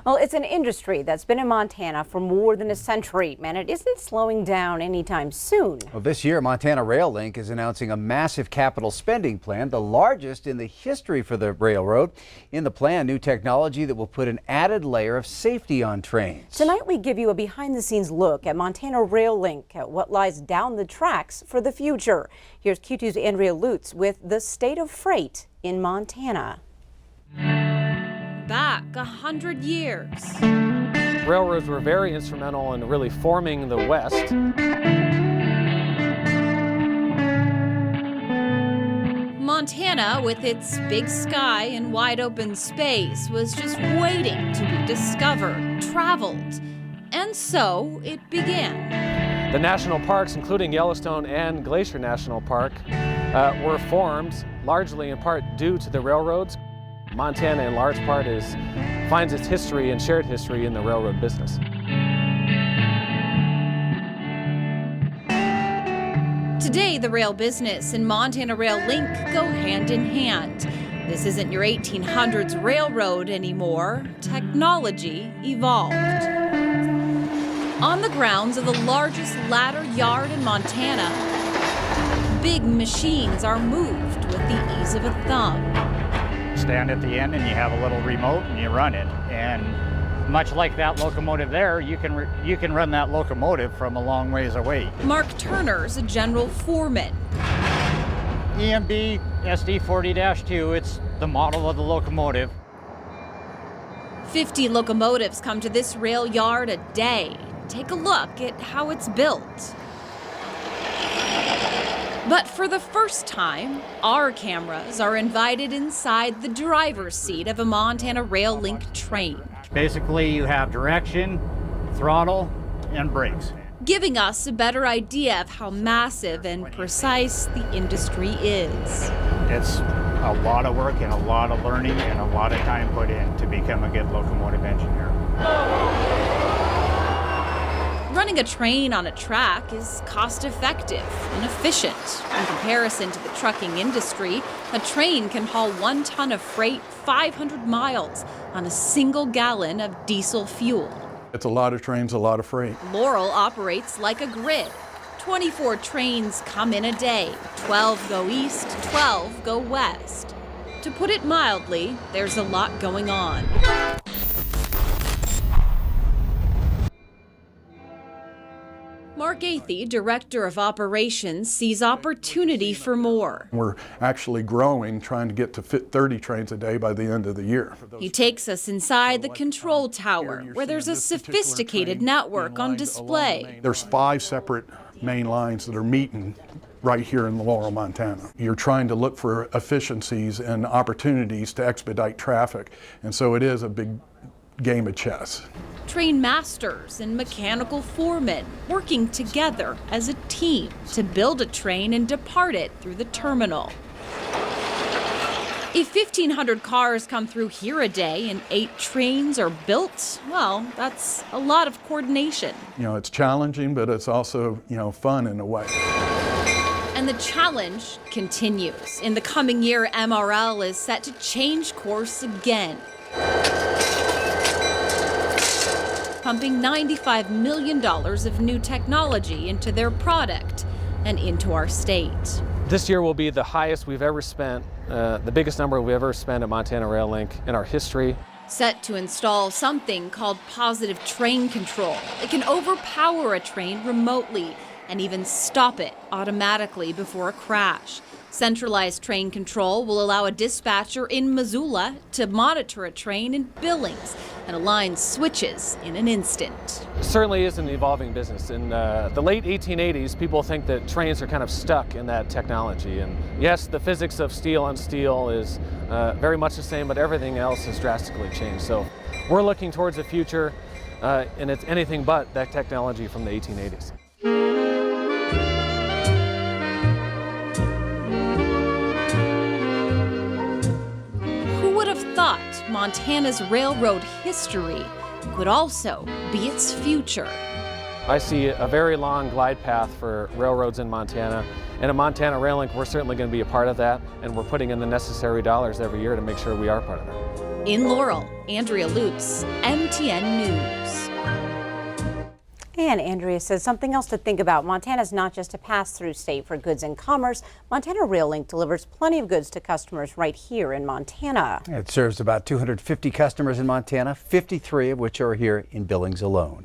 Well, it's an industry that's been in Montana for more than a century, and it isn't slowing down anytime soon. Well, this year, Montana Rail Link is announcing a massive capital spending plan, the largest in the history for the railroad. In the plan, new technology that will put an added layer of safety on trains. Tonight, we give you a behind-the-scenes look at Montana Rail Link, at what lies down the tracks for the future. Here's Q2's Andrea Lutz with the state of freight in Montana. Back 100 years. Railroads were very instrumental in really forming the West. Montana, with its big sky and wide open space, was just waiting to be discovered, traveled, and so it began. The national parks, including Yellowstone and Glacier National Park, were formed largely in part due to the railroads. Montana, in large part, finds its history and shared history in the railroad business. Today, the rail business and Montana Rail Link go hand in hand. This isn't your 1800s railroad anymore. Technology evolved. On the grounds of the largest ladder yard in Montana, big machines are moved with the ease of a thumb. Stand at the end and you have a little remote and you run it. And much like that locomotive there, you can run that locomotive from a long ways away. Mark Turner's a general foreman. EMB SD40-2, it's the model of the locomotive. 50 locomotives come to this rail yard a day. Take a look at how it's built. But for the first time, our cameras are invited inside the driver's seat of a Montana Rail Link train. Basically, you have direction, throttle, and brakes. Giving us a better idea of how massive and precise the industry is. It's a lot of work and a lot of learning and a lot of time put in to become a good locomotive engineer. Running a train on a track is cost-effective and efficient. In comparison to the trucking industry, a train can haul 1 ton of freight 500 miles on a single gallon of diesel fuel. It's a lot of trains, a lot of freight. Laurel operates like a grid. 24 trains come in a day. 12 go east, 12 go west. To put it mildly, there's a lot going on. Mark Athey, Director of Operations, sees opportunity for more. We're actually growing, trying to get to fit 30 trains a day by the end of the year. He takes us inside the control tower, where there's a sophisticated network on display. There's 5 separate main lines that are meeting right here in Laurel, Montana. You're trying to look for efficiencies and opportunities to expedite traffic, and so it is a big game of chess. Train masters and mechanical foremen working together as a team to build a train and depart it through the terminal. If 1,500 cars come through here a day and 8 trains are built, well, that's a lot of coordination. You know, it's challenging, but it's also, fun in a way. And the challenge continues. In the coming year, MRL is set to change course again, pumping $95 million of new technology into their product and into our state. This year will be the highest we've ever spent, the biggest number we've ever spent at Montana Rail Link in our history. Set to install something called positive train control. It can overpower a train remotely and even stop it automatically before a crash. Centralized train control will allow a dispatcher in Missoula to monitor a train in Billings and align switches in an instant. It certainly is an evolving business. In the late 1880s, people think that trains are kind of stuck in that technology. And yes, the physics of steel on steel is very much the same, but everything else has drastically changed. So we're looking towards the future, and it's anything but that technology from the 1880s. Thought Montana's railroad history could also be its future. I see a very long glide path for railroads in Montana, and at Montana Rail Link, we're certainly going to be a part of that, and we're putting in the necessary dollars every year to make sure we are part of that. In Laurel, Andrea Lutz, MTN News. And Andrea says something else to think about. Montana's not just a pass-through state for goods and commerce. Montana Rail Link delivers plenty of goods to customers right here in Montana. It serves about 250 customers in Montana, 53 of which are here in Billings alone.